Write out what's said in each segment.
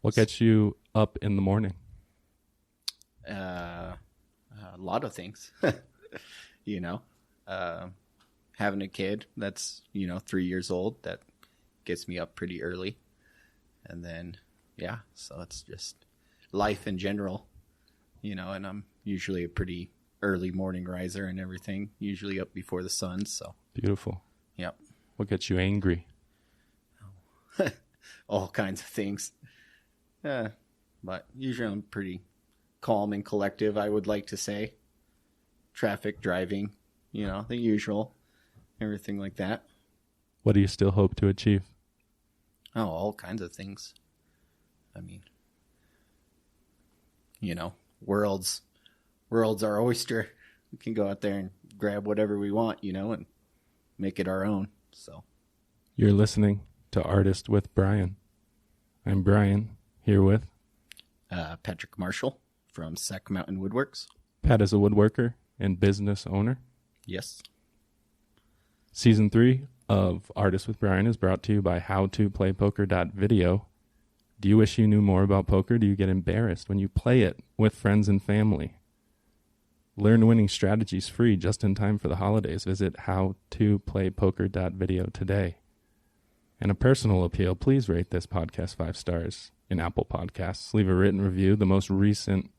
What gets you up in the morning? A lot of things, you know, having a kid that's, 3 years old, that gets me up pretty early. And then, yeah, so it's just life in general, and I'm usually a pretty early morning riser and everything, usually up before the sun. So Beautiful. Yep. What gets you angry? All kinds of things. But usually I'm pretty calm and collective, I would like to say. Traffic, driving, the usual, everything like that. What do you still hope to achieve? Oh, all kinds of things. I mean, world's our oyster. We can go out there and grab whatever we want, and make it our own. So You're listening to Artist with Brian. I'm Brian, here with Patrick Marshall from Sac Mountain Woodworks. Pat is a woodworker and business owner. Yes. Season 3 of Artist with Brian is brought to you by howtoplaypoker.video. Do you wish you knew more about poker? Do you get embarrassed when you play it with friends and family? Learn winning strategies free just in time for the holidays. Visit howtoplaypoker.video today. And a personal appeal, please rate this podcast 5 stars in Apple Podcasts. Leave a written review. The most recent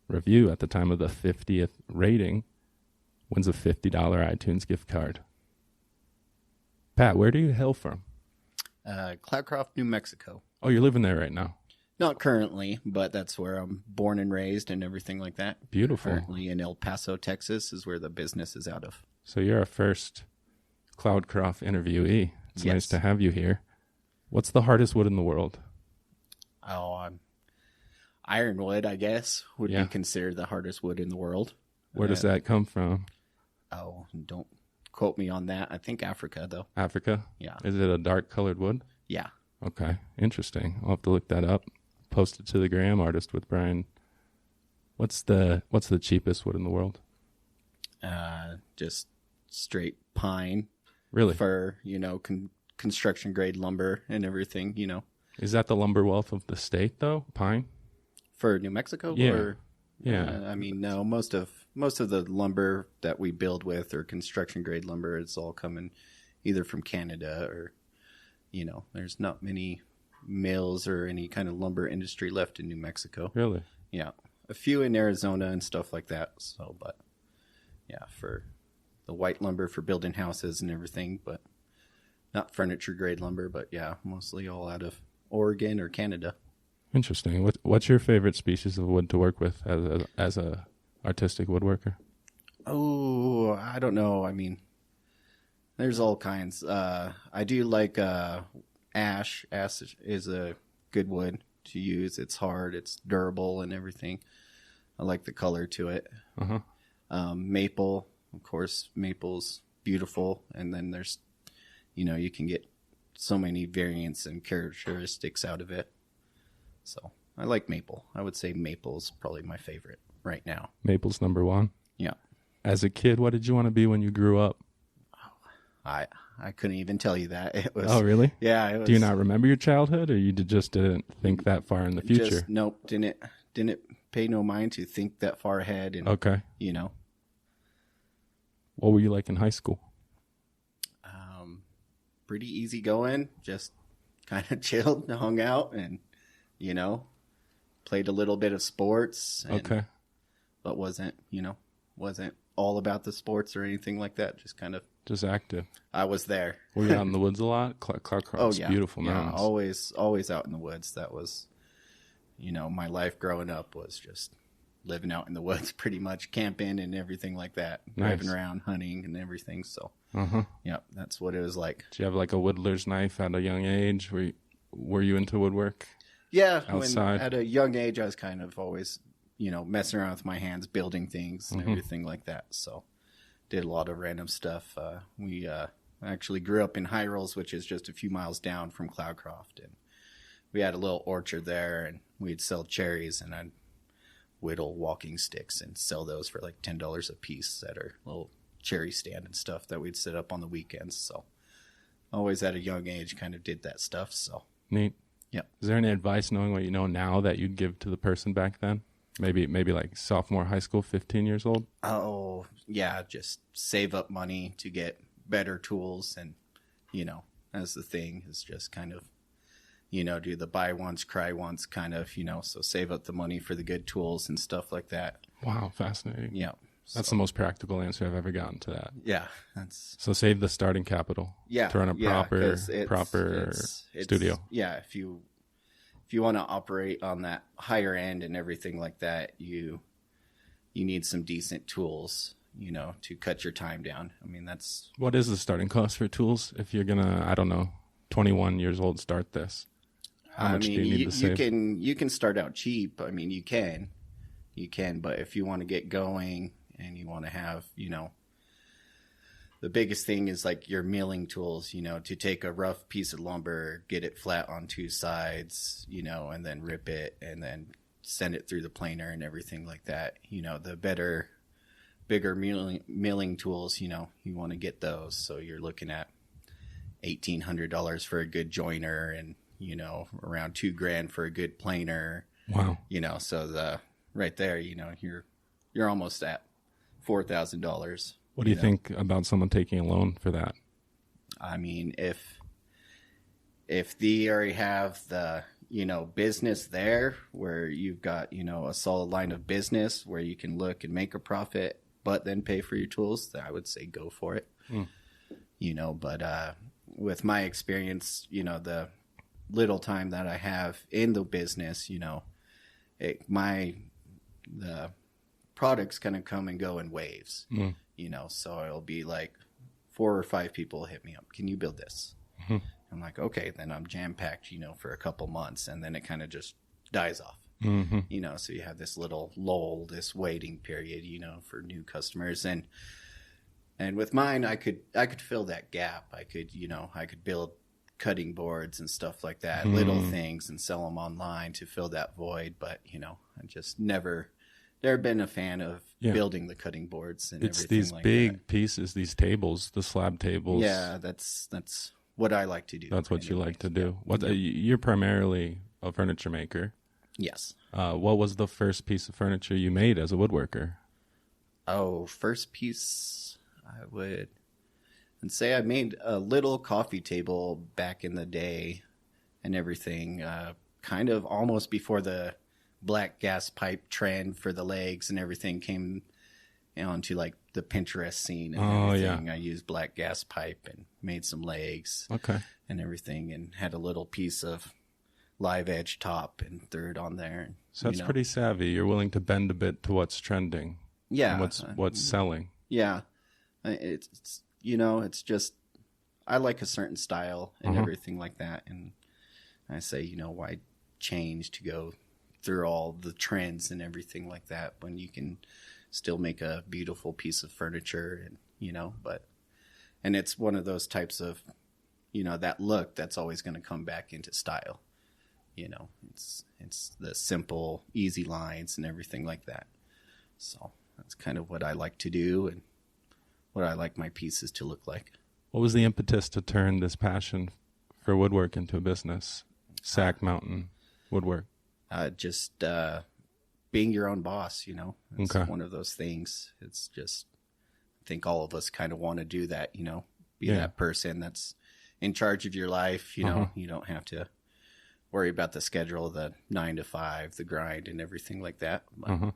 review at the time of the 50th rating wins a $50 iTunes gift card. Pat, where do you hail from? Cloudcroft, New Mexico. Oh, you're living there right now. Not currently, but that's where I'm born and raised and everything like that. Beautiful. Currently in El Paso, Texas is where the business is out of. So you're our first Cloudcroft interviewee. It's Yes. nice to have you here. What's the hardest wood in the world? Oh, ironwood, I guess, would Yeah. be considered the hardest wood in the world. Where does that come from? Oh, don't quote me on that. I think Africa, though. Africa? Yeah. Is it a dark colored wood? Yeah. Okay, interesting. I'll have to look that up. Post it to the gram, Artist with Brian. What's the cheapest wood in the world? Just straight pine, Really? fir, construction grade lumber and everything, Is that the lumber wealth of the state though? Pine? For New Mexico? Yeah. Or, Yeah. I mean, no, most of the lumber that we build with or construction grade lumber, it's all coming either from Canada or, there's not many mills or any kind of lumber industry left in New Mexico. Really? Yeah. A few in Arizona and stuff like that. So, but yeah, for the white lumber for building houses and everything, but not furniture grade lumber, but yeah, mostly all out of Oregon or Canada. Interesting. What's your favorite species of wood to work with as a artistic woodworker? Oh, I don't know. I mean, there's all kinds. I do like ash. Ash is a good wood to use. It's hard. It's durable and everything. I like the color to it. Uh-huh. Maple, of course, maple's beautiful. And then there's, you can get so many variants and characteristics out of it. So I like maple. I would say maple is probably my favorite right now. Maple's number 1. Yeah. As a kid, what did you want to be when you grew up? I couldn't even tell you that. It was. Oh, really? Yeah. It was, Do you not remember your childhood, or you just didn't think that far in the future? Nope. Didn't pay no mind to think that far ahead. And, Okay. What were you like in high school? Pretty easy going. Just kind of chilled and hung out and, played a little bit of sports. And, Okay. But wasn't all about the sports or anything like that. Just kind of. Just active. I was there. Were you out in the woods a lot? Cloudcroft's beautiful yeah, mountains. always out in the woods. That was, my life growing up was just living out in the woods, pretty much camping and everything like that. Nice. Driving around, hunting and everything. So, Uh-huh. yeah, that's what it was like. Did you have like a whittler's knife at a young age? Were you into woodwork? Yeah, Outside? At a young age, I was kind of always, messing around with my hands, building things and everything like that. So, did a lot of random stuff. We actually grew up in High Rolls, which is just a few miles down from Cloudcroft, and we had a little orchard there, and we'd sell cherries, and I'd whittle walking sticks and sell those for like $10 a piece at our little cherry stand and stuff that we'd set up on the weekends. So, always at a young age, kind of did that stuff. So, Neat. Yep. Is there any advice, knowing what you know now, that you'd give to the person back then? Maybe like sophomore high school, 15 years old? Oh, yeah, just save up money to get better tools. And, as the thing is just kind of, do the buy once, cry once kind of, so save up the money for the good tools and stuff like that. Wow, fascinating. Yeah. That's the most practical answer I've ever gotten to that. Yeah. So save the starting capital to run a proper studio. Yeah, if you want to operate on that higher end and everything like that, you need some decent tools, to cut your time down. I mean, that's... What is the starting cost for tools if you're going to, 21 years old, start this? How much do you need to save? You can start out cheap. I mean, you can, but if you want to get going and you want to have, the biggest thing is like your milling tools, to take a rough piece of lumber, get it flat on two sides, and then rip it and then send it through the planer and everything like that. The bigger milling tools, you want to get those. So you're looking at $1,800 for a good joiner and, around $2,000 for a good planer. Wow. So right there, you're almost at $4,000. What do you think about someone taking a loan for that? I mean, if they already have the, business there where you've got, a solid line of business where you can look and make a profit, but then pay for your tools, then I would say go for it. But with my experience, the little time that I have in the business, the products kind of come and go in waves, so it'll be like 4 or 5 people hit me up. Can you build this? Mm-hmm. I'm like, okay, then I'm jam packed, for a couple months, and then it kind of just dies off. Mm-hmm. So you have this little lull, this waiting period, for new customers. And with mine, I could fill that gap. I could build cutting boards and stuff like that, little things, and sell them online to fill that void. But, I just never been a fan of building the cutting boards and it's everything these like big that. Pieces, these tables, the slab tables. Yeah, that's what I like to do. That's what you like to do. You're primarily a furniture maker. Yes. What was the first piece of furniture you made as a woodworker? Oh, first piece, I would say I made a little coffee table back in the day and everything, kind of almost before the black gas pipe trend for the legs and everything came onto like the Pinterest scene and everything. I used black gas pipe and made some legs and everything, and had a little piece of live edge top and threw it on there. So that's pretty savvy. You're willing to bend a bit to what's trending. Yeah. And what's selling. Yeah. It's it's just, I like a certain style and everything like that. And I say, why change to go through all the trends and everything like that when you can still make a beautiful piece of furniture and, and it's one of those types of, that look that's always going to come back into style. It's the simple, easy lines and everything like that. So that's kind of what I like to do and what I like my pieces to look like. What was the impetus to turn this passion for woodwork into a business? Sac Mountain Woodwork. Just being your own boss, It's one of those things. It's just, I think all of us kind of want to do that, be that person that's in charge of your life. You don't have to worry about the schedule, the 9 to 5, the grind and everything like that. But,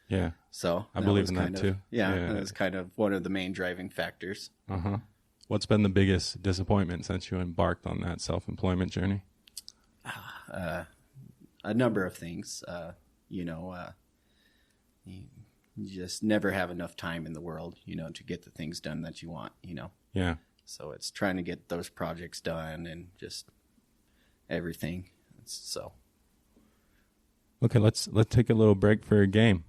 Yeah. So I believe in that too. Yeah. That was kind of one of the main driving factors. What's been the biggest disappointment since you embarked on that self-employment journey? A number of things. You just never have enough time in the world, to get the things done that you want, Yeah. So it's trying to get those projects done and just everything. Okay, let's take a little break for a game.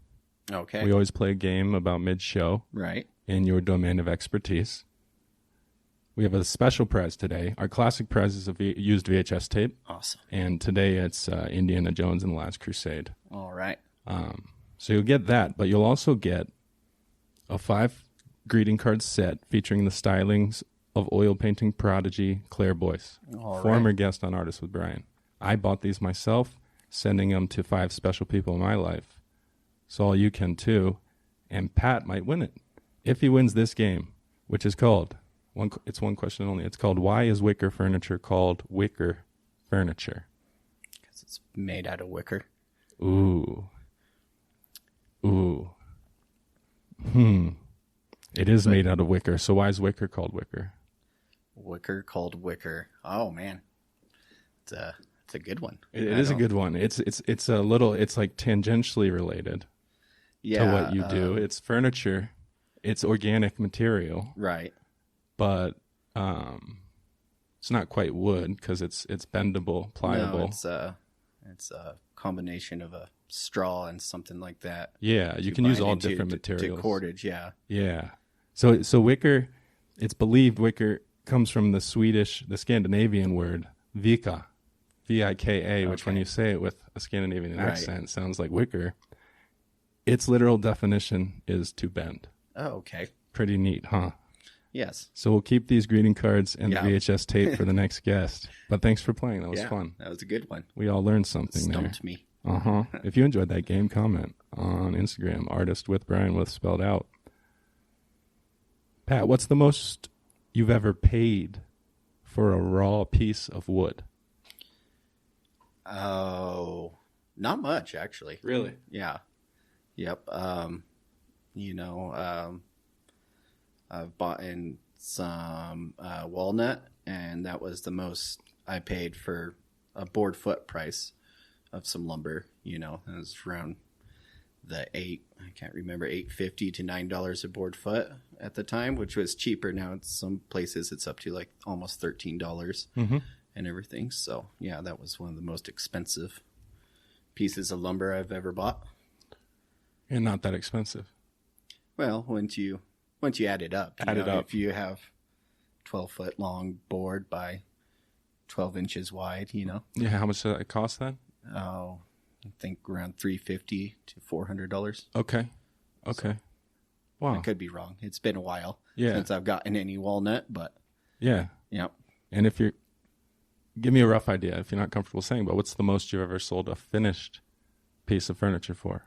Okay. We always play a game about mid-show. Right. In your domain of expertise. We have a special prize today. Our classic prize is a used VHS tape. Awesome. And today it's Indiana Jones and the Last Crusade. All right. So you'll get that, but you'll also get a 5 greeting card set featuring the stylings of oil painting prodigy Claire Boyce, former guest on Artist with Brian. I bought these myself, sending them to 5 special people in my life. So all you can too. And Pat might win it. If he wins this game, which is called, it's one question only. It's called, why is wicker furniture called wicker furniture? Because it's made out of wicker. Ooh. It is made out of wicker. So why is wicker called wicker? Wicker called wicker. Oh man, it's a good one. It is a good one. It's a little. It's like tangentially related to what you do. It's furniture. It's organic material, right? But it's not quite wood because it's bendable, pliable. No, it's a combination of a straw and something like that. Yeah, you can use all different materials. To cordage, yeah. Yeah. So wicker, it's believed wicker comes from the Scandinavian word vika, V-I-K-A, which when you say it with a Scandinavian accent sounds like wicker. Its literal definition is to bend. Oh, okay. Pretty neat, huh? Yes. So we'll keep these greeting cards and the VHS tape for the next guest. But thanks for playing. That was fun. That was a good one. We all learned something there. Stumped me. If you enjoyed that game, comment on Instagram, artist with Brian with spelled out. Pat, what's the most you've ever paid for a raw piece of wood? Oh, not much actually. Really? Yeah. Yep. I've bought in some walnut, and that was the most I paid for a board foot price of some lumber. It was around I can't remember, $8.50 to $9 a board foot at the time, which was cheaper. Now in some places it's up to like almost $13 and everything. So yeah, that was one of the most expensive pieces of lumber I've ever bought. And not that expensive. Well, once you add it up, if you have 12-foot long board by 12 inches wide, Yeah, how much did that cost then? Oh, I think around $350 to $400. Okay. So, wow. I could be wrong. It's been a while since I've gotten any walnut, but yeah. And give me a rough idea if you're not comfortable saying, but what's the most you've ever sold a finished piece of furniture for?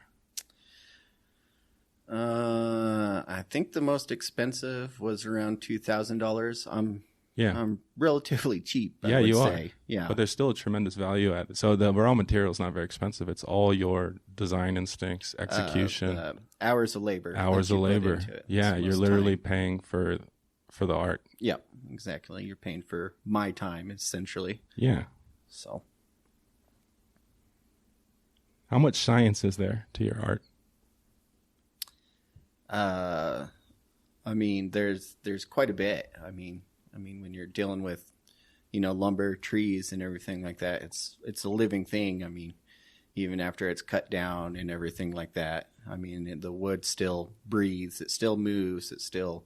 I think the most expensive was around $2,000. I'm relatively cheap. I would say. Yeah, but there's still a tremendous value at it. So the raw material is not very expensive. It's all your design instincts, execution, hours of labor. Yeah, you're literally paying for the art. Yep, exactly. You're paying for my time essentially. Yeah. So, how much science is there to your art? There's quite a bit. I mean, when you're dealing with, lumber, trees, and everything like that, it's a living thing. I mean, even after it's cut down and everything like that, the wood still breathes, it still moves, it still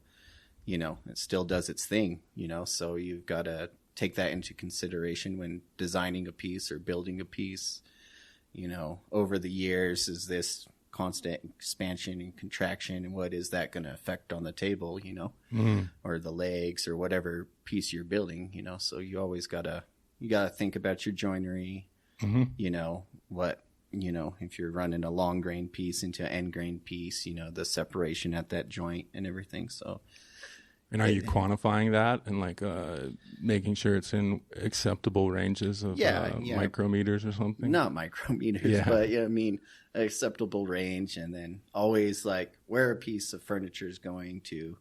does its thing. So you've got to take that into consideration when designing a piece or building a piece. Over the years, is this constant expansion and contraction, and what is that going to affect on the table, or the legs or whatever piece you're building, so you always gotta think about your joinery, if you're running a long grain piece into an end grain piece, the separation at that joint and everything. So, and are you quantifying that and making sure it's in acceptable ranges of micrometers or something? Not micrometers, but acceptable range, and then always where a piece of furniture is going to,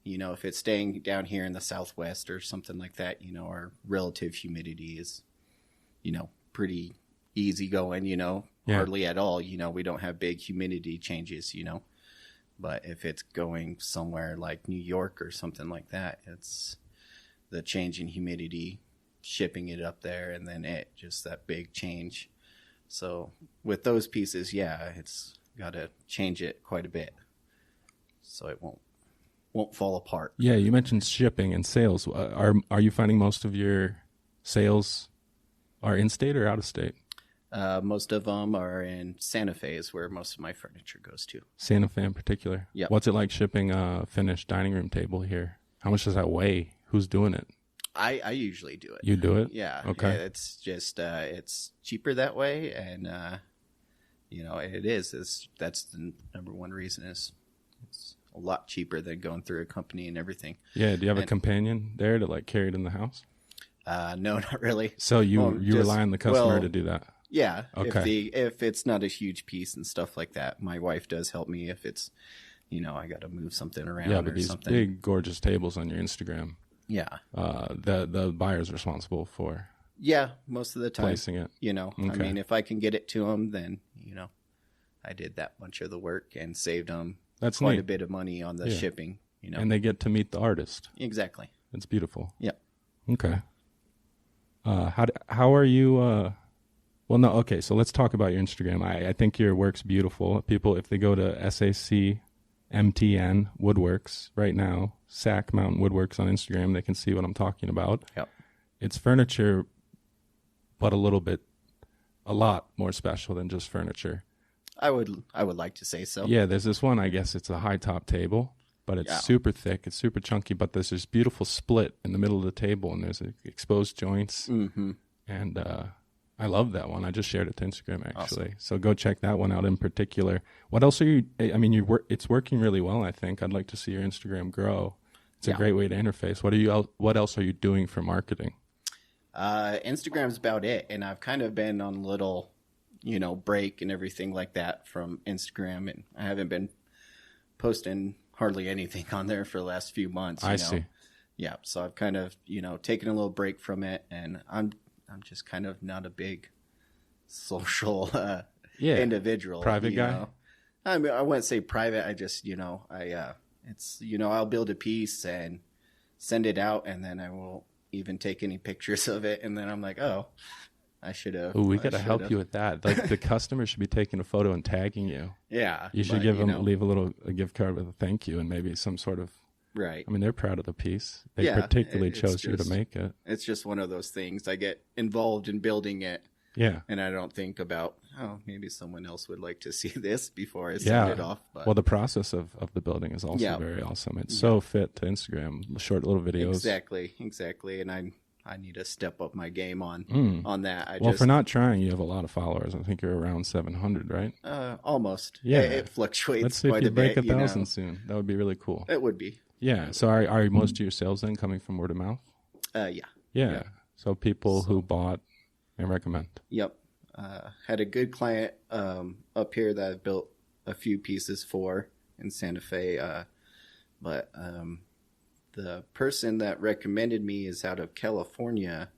if it's staying down here in the Southwest or something like that, our relative humidity is, pretty easy going, hardly at all, we don't have big humidity changes, but if it's going somewhere like New York or something like that, it's the change in humidity, shipping it up there, and then just that big change. So with those pieces, it's got to change it quite a bit so it won't fall apart. Yeah, you mentioned shipping and sales. Are you finding most of your sales are in state or out of state? Most of them are in Santa Fe is where most of my furniture goes to. Santa Fe in particular? Yep. What's it like shipping a finished dining room table here? How much does that weigh? Who's doing it? I usually do it. You do it? Yeah. Okay. Yeah, it's just it's cheaper that way, and it is. That's the number one reason is it's a lot cheaper than going through a company and everything. Yeah. Do you have a companion there to like carry it in the house? No, not really. So you rely on the customer to do that? Yeah. Okay. If it's not a huge piece and stuff like that, my wife does help me if it's, I got to move something around Yeah, but or these something. big, gorgeous tables on your Instagram, Yeah. the buyer's responsible for Yeah, most of the time. placing it. I mean, if I can get it to them, then, I did that much of the work and saved them That's quite neat. a bit of money on the shipping, And they get to meet the artist. Exactly. It's beautiful. Yep. Okay. How are you? Well, no. Okay, so let's talk about your Instagram. I think your work's beautiful. People, if they go to SACMTN Woodworks right now, Sac Mountain Woodworks on Instagram, they can see what I'm talking about. Yep. It's furniture, but a lot more special than just furniture. I would like to say so. Yeah, there's this one. I guess it's a high top table, but it's super thick. It's super chunky, but there's this beautiful split in the middle of the table, and there's exposed joints. Mm-hmm. And I love that one. I just shared it to Instagram, actually. Awesome. So go check that one out in particular. What else are you? I mean, it's working really well. I think I'd like to see your Instagram grow. It's a great way to interface. What else are you doing for marketing? Instagram's about it, and I've kind of been on a little, break and everything like that from Instagram, and I haven't been posting hardly anything on there for the last few months. I see. Yeah, so I've kind of, taken a little break from it, and I'm just kind of not a big social individual. Private guy? I mean, I wouldn't say private. I just, I'll build a piece and send it out, and then I won't even take any pictures of it, and then I'm like, oh, I should have. Oh, we got to help you with that. Like the customer should be taking a photo and tagging you. Yeah. You should leave a gift card with a thank you and maybe some sort of. Right. I mean, they're proud of the piece. They particularly chose you to make it. It's just one of those things. I get involved in building it. Yeah. And I don't think about, maybe someone else would like to see this before I send it off. But. Well, the process of the building is also very awesome. It's so fit to Instagram, short little videos. Exactly. And I need to step up my game on that. For not trying, you have a lot of followers. I think you're around 700, right? Almost. Yeah. It fluctuates Let's see quite if you a break bit. 1,000 soon. That would be really cool. It would be. Yeah. So are most of your sales then coming from word of mouth? Yeah. So people who bought and recommend. Yep. Had a good client up here that I've built a few pieces for in Santa Fe. But the person that recommended me is out of California,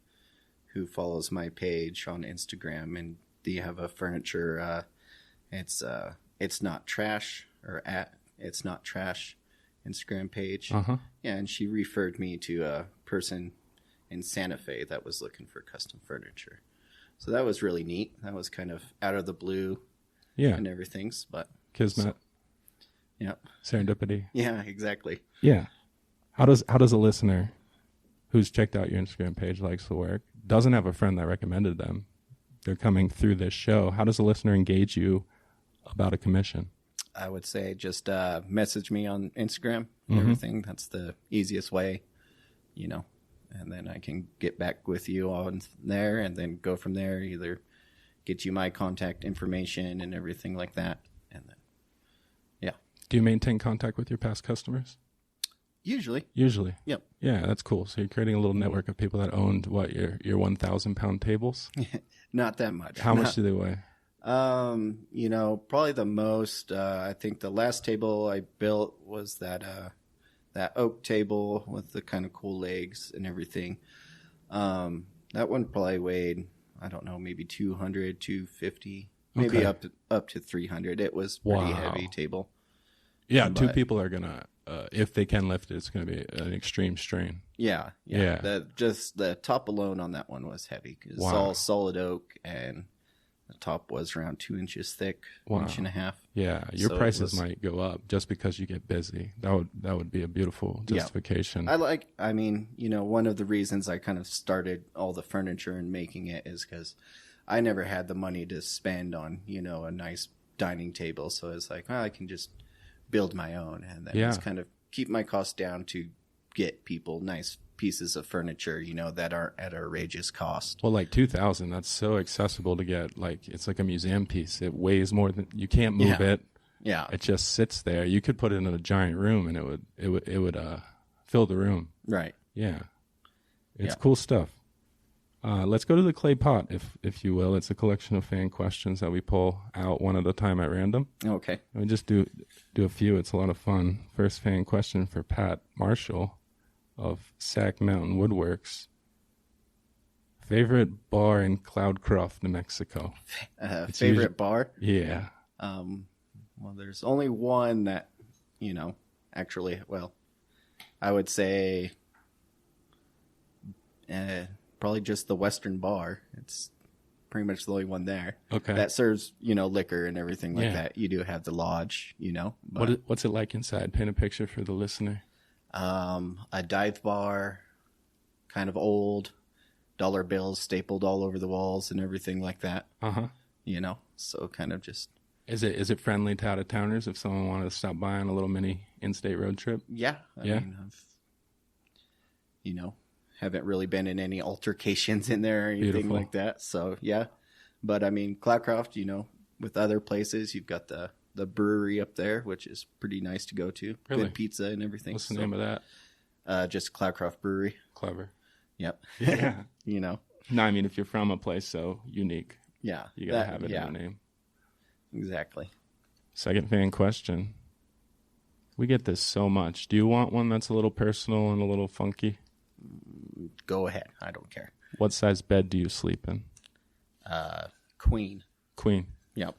who follows my page on Instagram, and they have a furniture. It's not trash it's not trash Instagram page. Uh-huh. Yeah, and she referred me to a person in Santa Fe that was looking for custom furniture. So that was really neat. That was kind of out of the blue, and everything. But Kismet. Yeah. Serendipity. Yeah, exactly. Yeah. How does a listener who's checked out your Instagram page, likes the work, doesn't have a friend that recommended them, they're coming through this show, how does a listener engage you about a commission? I would say just message me on Instagram and everything. That's the easiest way, and then I can get back with you on there and then go from there, either get you my contact information and everything like that. And then, Do you maintain contact with your past customers? Usually. Yep. Yeah, that's cool. So you're creating a little network of people that owned your 1,000 pound tables? Not that much. How much do they weigh? Probably the most, I think the last table I built was that oak table with the kind of cool legs and everything. That one probably weighed, I don't know, maybe 200, 250, maybe up to 300. It was pretty heavy table. Yeah, two people are gonna, if they can lift it, it's gonna be an extreme strain. Yeah. Just the top alone on that one was heavy. It's all solid oak, and the top was around 2 inches thick, 1.5 inches. Yeah, your prices might go up just because you get busy. That would be a beautiful justification. One of the reasons I kind of started all the furniture and making it is because I never had the money to spend on, a nice dining table. So it's like, I can just build my own, and then just kind of keep my costs down to get people nice pieces of furniture, that aren't at outrageous cost. Well, like 2,000, that's so accessible to get. Like, it's like a museum piece. It weighs more than, you can't move it. Yeah. It just sits there. You could put it in a giant room and it would fill the room. Right. Yeah. It's cool stuff. Let's go to the clay pot, if you will. It's a collection of fan questions that we pull out one at a time at random. Okay. We just do a few. It's a lot of fun. First fan question for Pat Marshall of Sac Mountain Woodworks. Favorite bar in Cloudcroft, New Mexico? Favorite bar? Yeah. Well, there's only one that, actually, well, I would say probably just the Western Bar. It's pretty much the only one there. Okay. That serves, liquor and everything like that. You do have the lodge, But, What's it like inside? Paint a picture for the listener. A dive bar, kind of old, dollar bills stapled all over the walls and everything like that. Uh-huh. So kind of just... Is it friendly to out-of-towners if someone wanted to stop by on a little mini in-state road trip? Yeah. I mean, I've, haven't really been in any altercations in there or anything like that. So, yeah. But, I mean, Cloudcroft, with other places, you've got the brewery up there, which is pretty nice to go to. Really? Good pizza and everything. What's the name of that? Just Cloudcroft Brewery. Clever. Yep. Yeah. No, I mean, if you're from a place so unique, yeah, you got to have it in the name. Exactly. Second fan question. We get this so much. Do you want one that's a little personal and a little funky? Go ahead. I don't care. What size bed do you sleep in? Queen. Queen. Yep.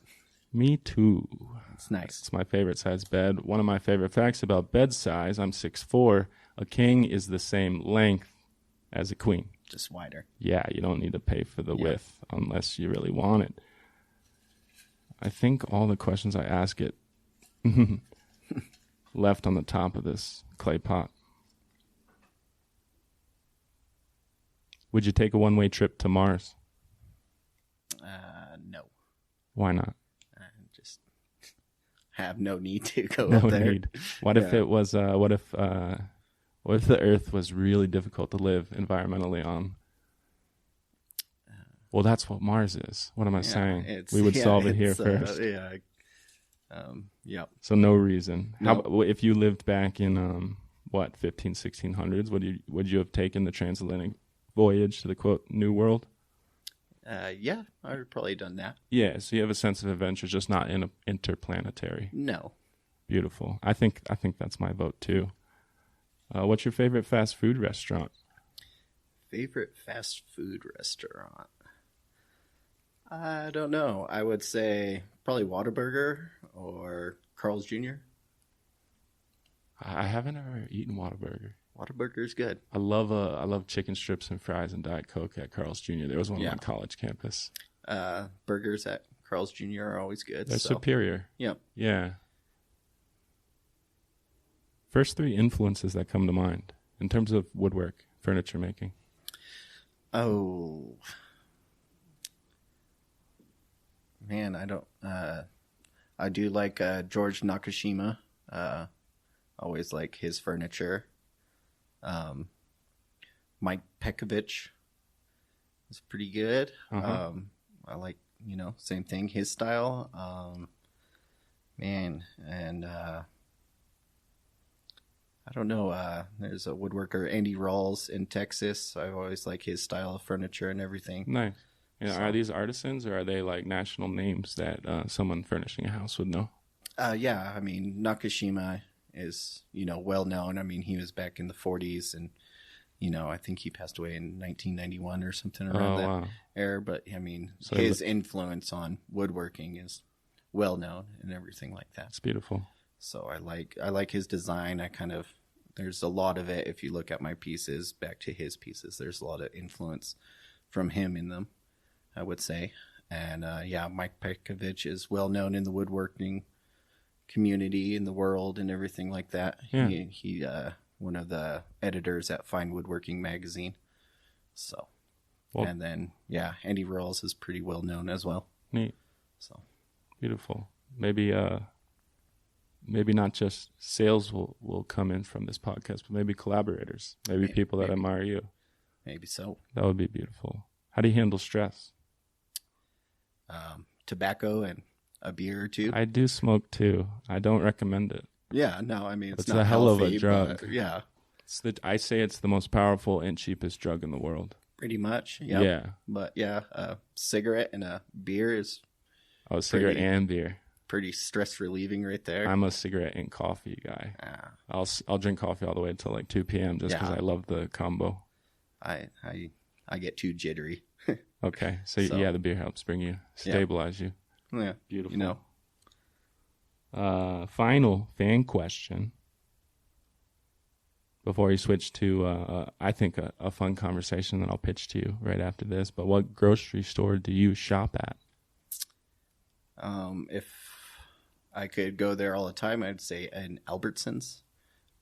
Me too. It's nice. It's my favorite size bed. One of my favorite facts about bed size, I'm 6'4". A king is the same length as a queen. Just wider. Yeah, you don't need to pay for the width unless you really want it. I think all the questions I ask it left on the top of this clay pot. Would you take a one-way trip to Mars? No. Why not? I just have no need to go No up there. need. What if it was? What if the Earth was really difficult to live environmentally on? Well, that's what Mars is. What am I saying? We would solve it here first. Yeah. So no reason. No. How if you lived back in 1600s? Would you have taken the transatlantic voyage to the quote New World? Yeah, I would have probably done that. Yeah. So you have a sense of adventure, just not in interplanetary. No. Beautiful. I think that's my vote too. What's your favorite fast food restaurant? Favorite fast food restaurant? I don't know. I would say probably Whataburger or Carl's Jr. I haven't ever eaten Whataburger. Whataburger's good. I love chicken strips and fries and Diet Coke at Carl's Jr. There was one on my college campus. Burgers at Carl's Jr. are always good. They're superior. Yep. Yeah. First three influences that come to mind in terms of woodwork, furniture making. Oh. Man, I don't... I do like George Nakashima. Always like his furniture. Mike Pekovich is pretty good. Uh-huh. I like, same thing, his style. And I don't know. There's a woodworker, Andy Rawls in Texas. I always like his style of furniture and everything. Nice. Yeah, so, are these artisans or are they like national names that someone furnishing a house would know? Yeah, I mean, Nakashima is, well known. I mean, he was back in the 40s and, I think he passed away in 1991 or something around that era. But, I mean, so his influence on woodworking is well known and everything like that. It's beautiful. So I like his design. There's a lot of it. If you look at my pieces, back to his pieces, there's a lot of influence from him in them, I would say. And Mike Pekovich is well known in the woodworking community in the world and everything like that. Yeah. He one of the editors at Fine Woodworking magazine. So, and then Andy Rawls is pretty well known as well. Neat. So beautiful. Maybe maybe not just sales will come in from this podcast, but maybe collaborators, maybe people that admire you. Maybe so. That would be beautiful. How do you handle stress? Tobacco and a beer or two. I do smoke too. I don't recommend it. Yeah, no, I mean, it's not a hell healthy, of a drug. Yeah. I say it's the most powerful and cheapest drug in the world. Pretty much. Yep. Yeah. But yeah, a cigarette and a beer is cigarette and beer. Pretty stress relieving right there. I'm a cigarette and coffee guy. I'll drink coffee all the way until like 2 p.m. just because I love the combo. I get too jittery. Okay. So yeah, the beer helps stabilize you. Yeah. Beautiful. Final fan question before you switch to, I think, a fun conversation that I'll pitch to you right after this. But what grocery store do you shop at? If I could go there all the time, I'd say an Albertsons,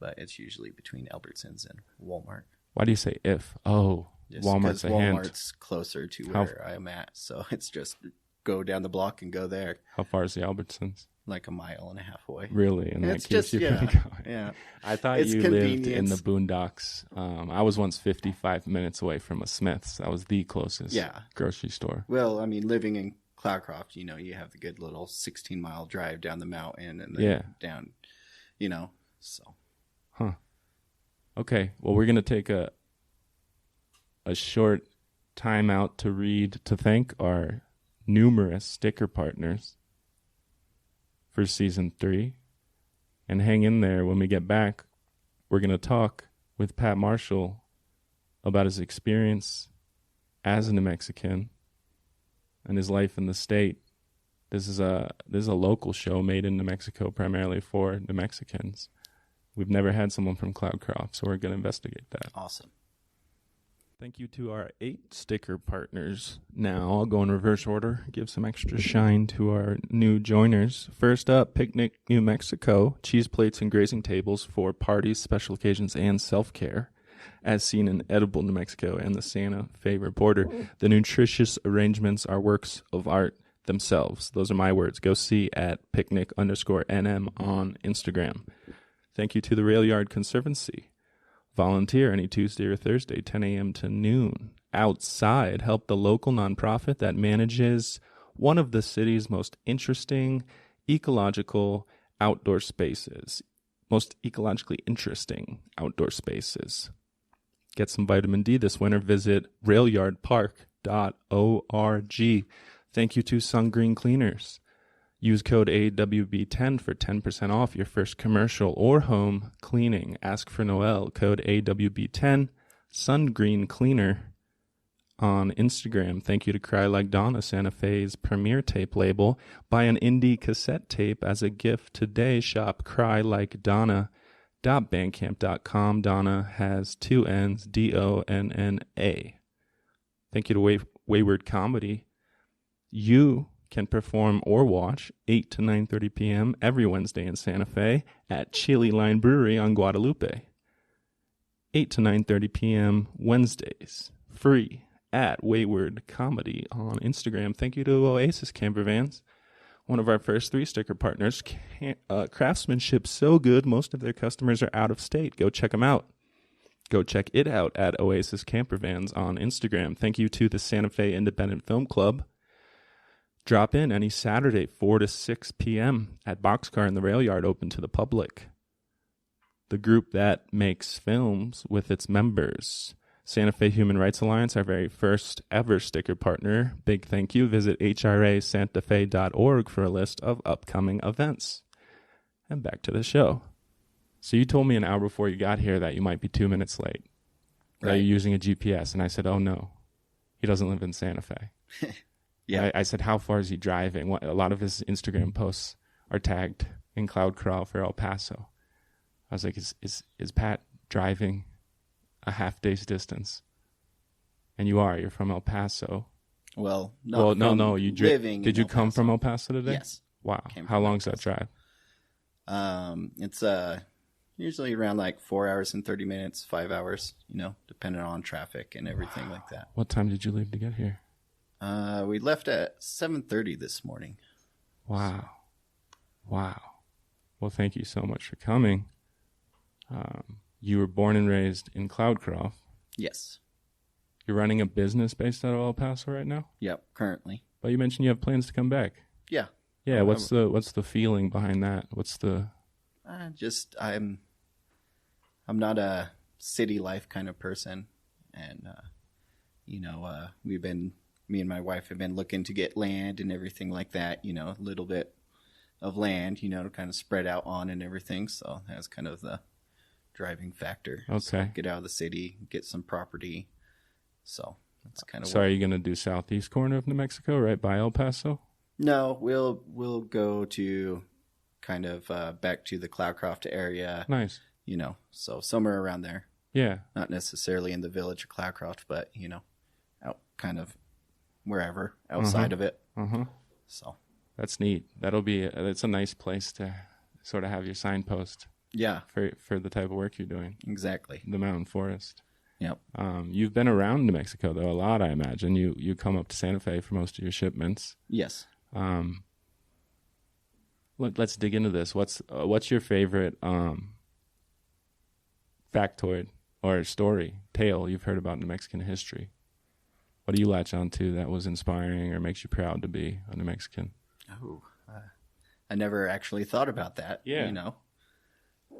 but it's usually between Albertsons and Walmart. Why do you say if? Oh, just Walmart's a hint. Walmart's closer to where I'm at, so it's just go down the block and go there. How far is the Albertsons? Like a mile and a half away. Really? And it's that keeps you going. Yeah. I thought you lived in the boondocks. I was once 55 minutes away from a Smith's. That was the closest grocery store. Well, I mean, living in Cloudcroft, you have the good little 16-mile drive down the mountain and then down, so. Huh. Okay. Well, we're going to take a short time out to thank our numerous sticker partners for season 3, and hang in there. When we get back, we're going to talk with Pat Marshall about his experience as a New Mexican and his life in the state. This is a local show made in New Mexico primarily for New Mexicans. We've never had someone from Cloudcroft, so we're going to investigate that. Awesome. Thank you to our 8 sticker partners. Now I'll go in reverse order, give some extra shine to our new joiners. First up, Picnic New Mexico, cheese plates and grazing tables for parties, special occasions, and self-care. As seen in Edible New Mexico and the Santa Fe Reporter, the nutritious arrangements are works of art themselves. Those are my words. Go see at picnic_NM on Instagram. Thank you to the Rail Yard Conservancy. Volunteer any Tuesday or Thursday, 10 a.m. to noon. Outside, help the local nonprofit that manages one of the city's most interesting ecological outdoor spaces. Most ecologically interesting outdoor spaces. Get some vitamin D this winter. Visit railyardpark.org. Thank you to Sun Green Cleaners. Use code AWB10 for 10% off your first commercial or home cleaning. Ask for Noel, code AWB10. Sun Green Cleaner on Instagram. Thank you to Cry Like Donna, Santa Fe's premier tape label. Buy an indie cassette tape as a gift today. Shop crylikedonna.bandcamp.com. Donna has 2 N's, D-O-N-N-A. Thank you to Wayward Comedy. You can perform or watch 8 to 9:30 p.m. every Wednesday in Santa Fe at Chili Line Brewery on Guadalupe. 8 to 9:30 p.m. Wednesdays, free at Wayward Comedy on Instagram. Thank you to Oasis Camper Vans, one of our first 3 sticker partners. Craftsmanship so good, most of their customers are out of state. Go check them out. Go check it out at Oasis Camper Vans on Instagram. Thank you to the Santa Fe Independent Film Club. Drop in any Saturday, 4 to 6 p.m. at Boxcar in the Rail Yard, open to the public. The group that makes films with its members. Santa Fe Human Rights Alliance, our very first ever sticker partner. Big thank you. Visit hrasantafe.org for a list of upcoming events. And back to the show. So you told me an hour before you got here that you might be 2 minutes late. Right. That you're using a GPS. And I said, oh no, he doesn't live in Santa Fe. Yeah, I said, how far is he driving? A lot of his Instagram posts are tagged in Cloudcroft or El Paso. I was like, is Pat driving a half day's distance? And you're from El Paso. No. Did you come from El Paso today? Yes. Wow. How long's that drive? It's usually around like 4 hours and 30 minutes, 5 hours, depending on traffic and everything like that. What time did you leave to get here? We left at 7:30 this morning. Wow. Well, thank you so much for coming. You were born and raised in Cloudcroft. Yes. You're running a business based out of El Paso right now? Yep, currently. But you mentioned you have plans to come back. Yeah. Yeah, what's the feeling behind that? What's the I'm not a city life kind of person, and me and my wife have been looking to get land and everything like that, a little bit of land, to kind of spread out on and everything. So that's kind of the driving factor. Okay. So get out of the city, get some property. So that's kind of. So are you going to do southeast corner of New Mexico, right by El Paso? No, we'll go to kind of back to the Cloudcroft area. Nice. So somewhere around there. Yeah. Not necessarily in the village of Cloudcroft, but, out kind of wherever outside of it. So that's neat. It's a nice place to sort of have your signpost. Yeah. For the type of work you're doing. Exactly. The mountain forest. Yep. You've been around New Mexico though a lot, I imagine. You come up to Santa Fe for most of your shipments. Yes. Let's dig into this. What's your favorite factoid or tale you've heard about New Mexican history? What do you latch on to that was inspiring or makes you proud to be a New Mexican? Oh, I never actually thought about that. Yeah.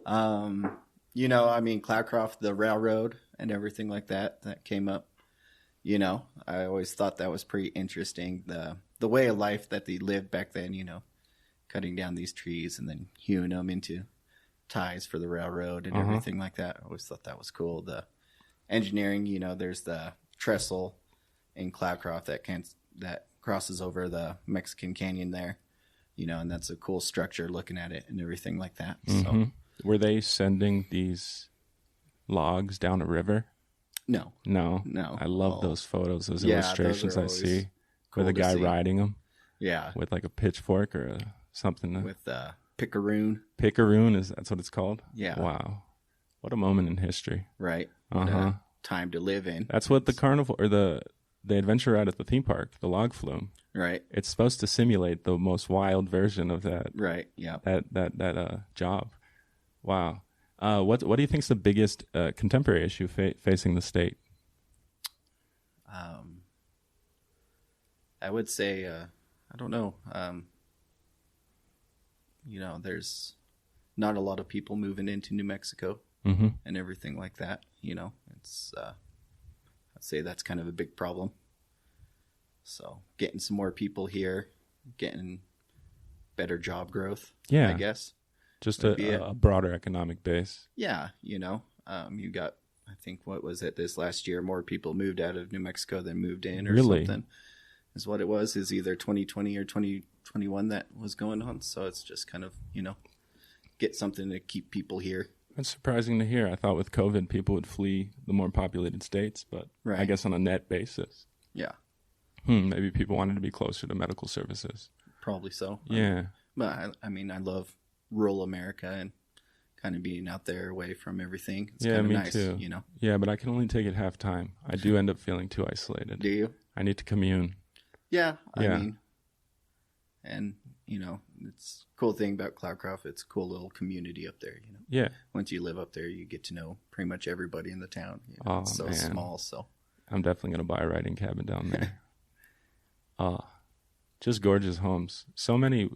Cloudcroft, the railroad and everything like that came up. I always thought that was pretty interesting. The way of life that they lived back then, cutting down these trees and then hewing them into ties for the railroad and everything like that. I always thought that was cool. The engineering, there's the trestle in Cloudcroft that crosses over the Mexican Canyon there, and that's a cool structure looking at it and everything like that. So, were they sending these logs down a river? No. I love those photos, those illustrations I see with a guy riding them. Yeah. With like a pitchfork or something. With picaroon. Picaroon, that's what it's called? Yeah. Wow. What a moment in history. Right. What a time to live in. That's what the carnival or the adventure ride at the theme park, the log flume. Right. It's supposed to simulate the most wild version of that. Right. Yeah. That job. Wow. What do you think is the biggest contemporary issue facing the state? I would say, I don't know. There's not a lot of people moving into New Mexico and everything like that. It's, I'd say that's kind of a big problem. So getting some more people here, getting better job growth, I guess. Just a broader economic base. Yeah, you got, I think, what was it this last year? More people moved out of New Mexico than moved in or something. Is what it was, is either 2020 or 2021 that was going on. So it's just kind of, get something to keep people here. That's surprising to hear. I thought with COVID, people would flee the more populated states, but I guess on a net basis. Yeah. Maybe people wanted to be closer to medical services. Probably so. Yeah. But I love rural America and kind of being out there away from everything. It's kind of me nice, too. Yeah, but I can only take it half time. I do end up feeling too isolated. Do you? I need to commune. Yeah. It's a cool thing about Cloudcroft. It's a cool little community up there, Yeah. Once you live up there, you get to know pretty much everybody in the town. It's so small, so. I'm definitely going to buy a riding cabin down there. Just gorgeous homes. So many,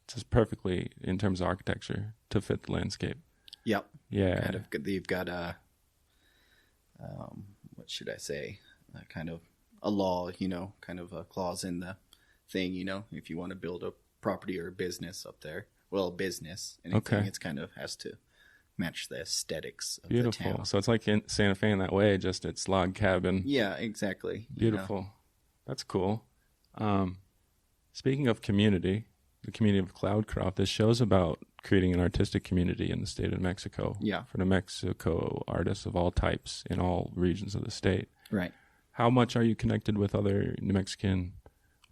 just perfectly in terms of architecture to fit the landscape. Yep. Yeah. You've got what should I say? Kind of a law, kind of a clause in the thing, if you want to build a property or a business up there. Well, anything, it's kind of has to match the aesthetics of the town. So it's like in Santa Fe in that way, just it's log cabin. Yeah, exactly. Beautiful. That's cool. Speaking of community, the community of Cloudcroft, this show's about creating an artistic community in the state of New Mexico. Yeah. For New Mexico artists of all types in all regions of the state. Right. How much are you connected with other New Mexican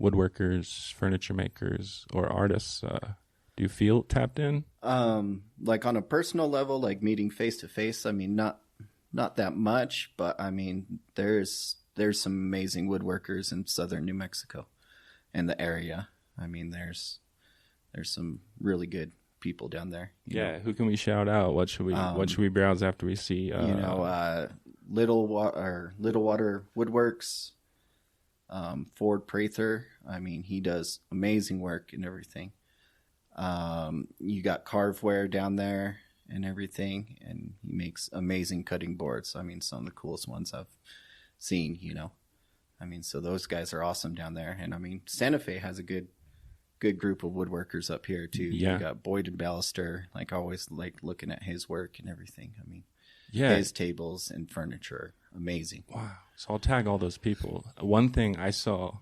woodworkers, furniture makers, or artists? Do you feel tapped in? Like on a personal level, like meeting face to face. Not that much, but there's some amazing woodworkers in southern New Mexico and the area. There's some really good people down there. Yeah. Who can we shout out? What should we browse after we see? Little Water Woodworks, Ford Prather. I mean, he does amazing work and everything. You got Carveware down there and everything, and he makes amazing cutting boards. I mean, some of the coolest ones I've seen, I mean, so those guys are awesome down there. And I mean, Santa Fe has a good group of woodworkers up here too. Yeah. You got Boyd and Ballister. Like, I always like looking at his work and everything. I mean, his tables and furniture, amazing. Wow. So I'll tag all those people. One thing I saw,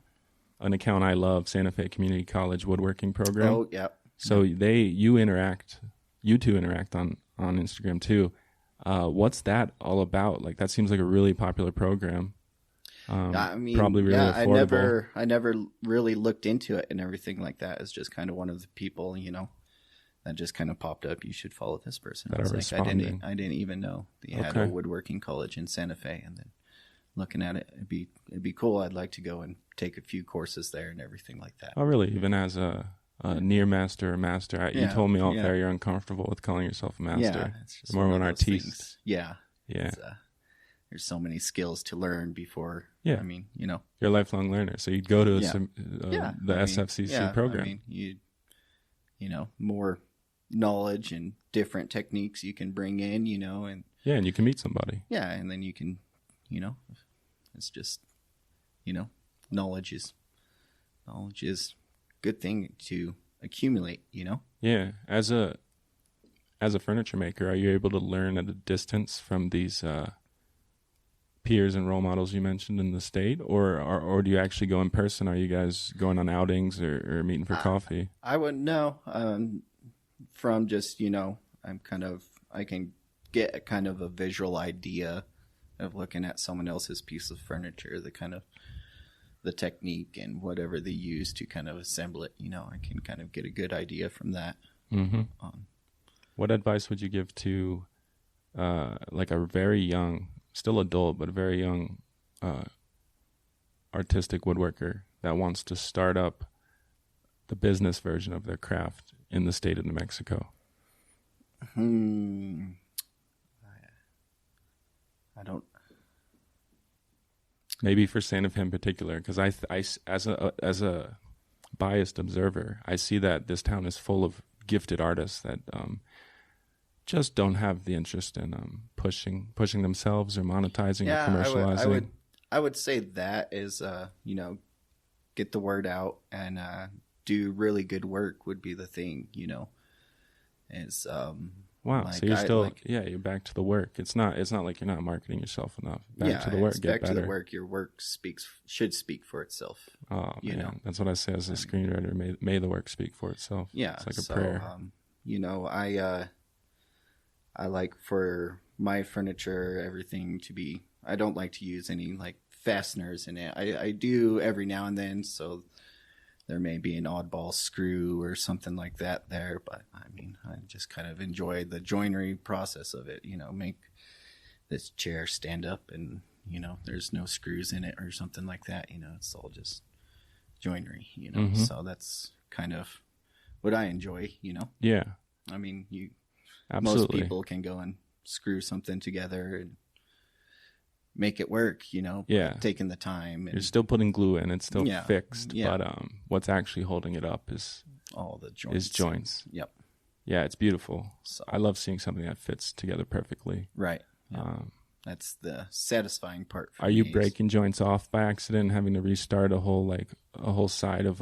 an account I love, Santa Fe Community College Woodworking Program. Oh, yeah. So you two interact on Instagram too. What's that all about? Like, that seems like a really popular program. I mean, probably really affordable. I never really looked into it and everything like that. It's just kind of one of the people, that just kind of popped up. You should follow this person. That are responding. I didn't even know they had a woodworking college in Santa Fe, and then looking at it, it'd be cool. I'd like to go and take a few courses there and everything like that. Oh, really? Even as a near master or master? You told me off there you're uncomfortable with calling yourself a master. Yeah, it's just more of an artiste. Yeah. Yeah. There's so many skills to learn before. Yeah. I mean, You're a lifelong learner. So you'd go to the SFCC program. I mean, more knowledge and different techniques you can bring in, and and you can meet somebody. Yeah. And then you can, it's just, knowledge is good thing to accumulate, Yeah. As a furniture maker, are you able to learn at a distance from these peers and role models you mentioned in the state, or do you actually go in person? Are you guys going on outings or meeting for coffee? I wouldn't know. From just, I can get a kind of a visual idea of looking at someone else's piece of furniture, the technique and whatever they use to kind of assemble it. I can kind of get a good idea from that. Mm-hmm. What advice would you give to like a very young, still adult, but a very young artistic woodworker that wants to start up the business version of their craft in the state of New Mexico? I don't. Maybe for Santa Fe in particular, because I as a biased observer, I see that this town is full of gifted artists that just don't have the interest in pushing themselves or monetizing or commercializing. I would say that is get the word out and do really good work would be the thing. Is wow. Like so you're still you're back to the work. It's not like you're not marketing yourself enough. Back to the work. Get better. To the work. Your work should speak for itself. Oh man, that's what I say as a screenwriter. May the work speak for itself. Yeah, it's like a prayer. I like for my furniture everything to be. I don't like to use any like fasteners in it. I do every now and then, so there may be an oddball screw or something like that there, but I mean, I just kind of enjoy the joinery process of it, make this chair stand up and, there's no screws in it or something like that, it's all just joinery, Mm-hmm. So that's kind of what I enjoy, Yeah. I mean, Absolutely. Most people can go and screw something together and make it work, taking the time. You're still putting glue in. It's still fixed. Yeah. But what's actually holding it up is all the joints. Is joints. Yep. Yeah, it's beautiful. So, I love seeing something that fits together perfectly. Right. Yep. That's the satisfying part for me. Are you breaking joints off by accident and having to restart a whole side of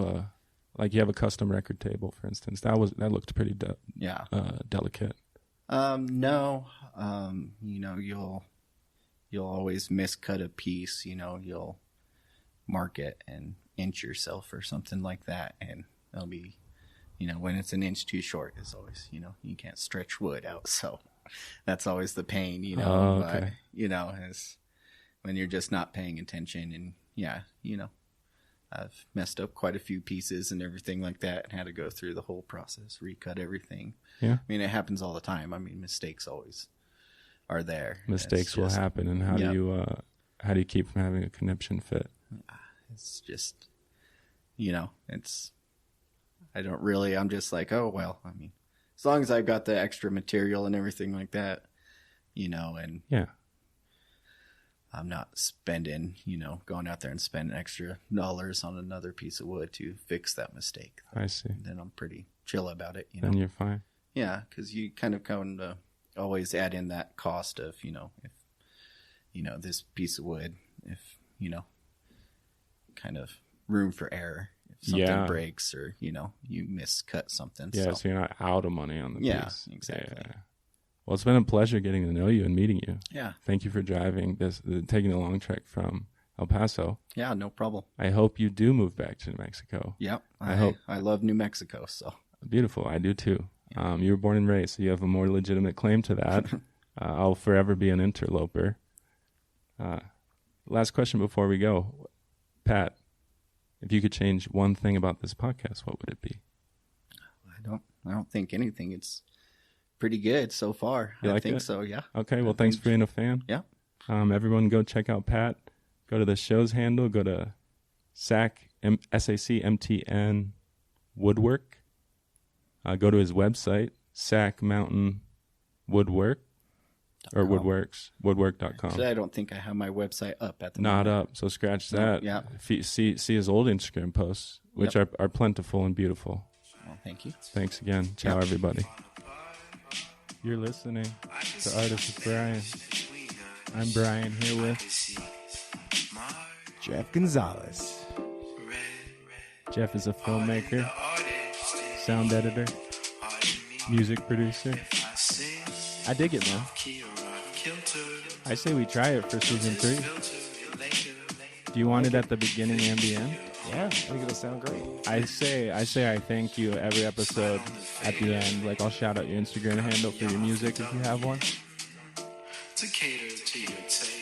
like you have a custom record table, for instance? That looked pretty delicate. No. You'll always miscut a piece, you'll mark it and inch yourself or something like that. And it'll be, when it's an inch too short, it's always, you can't stretch wood out. So that's always the pain, okay. But, is when you're just not paying attention and I've messed up quite a few pieces and everything like that and had to go through the whole process, recut everything. Yeah. I mean, it happens all the time. I mean, mistakes always are there. Mistakes will happen. And how do you keep from having a conniption fit? It's just, I'm just like, oh, well, I mean, as long as I've got the extra material and everything like that, and Yeah. I'm not spending, going out there and spending extra dollars on another piece of wood to fix that mistake. I see. Then I'm pretty chill about it, Then you're fine. Yeah, because you kind of always add in that cost of, if, this piece of wood, if, kind of room for error. If something breaks or, you miscut something. Yeah, so you're not out of money on the piece. Yeah, exactly. Yeah. Well, it's been a pleasure getting to know you and meeting you. Yeah. Thank you for taking the long trek from El Paso. Yeah, no problem. I hope you do move back to New Mexico. Yep. I love New Mexico, so. Beautiful. I do too. You were born and raised, so you have a more legitimate claim to that. I'll forever be an interloper. Last question before we go. Pat, if you could change one thing about this podcast, what would it be? I don't think anything. It's pretty good so far. I think so, yeah. Okay, well, thanks for being a fan. Yeah. Everyone go check out Pat. Go to the show's handle. Go to SACMTN Woodwork. Go to his website, Sac Mountain Woodwork, or Woodworks, woodwork.com. Actually, I don't think I have my website up at the Not moment. up, so scratch that. Yeah. See his old Instagram posts, which are plentiful and beautiful. Well, thank you. Thanks again. Ciao, everybody. You're listening to Artist with Brian. I'm Brian here with Jeff Gonzalez. Jeff is a filmmaker, sound editor, music producer. I dig it, man. I say we try it for season 3. Do you want it at the beginning and the end? Yeah, I think it'll sound great. I say I thank you every episode at the end. Like, I'll shout out your Instagram handle for your music if you have one. To cater to your taste.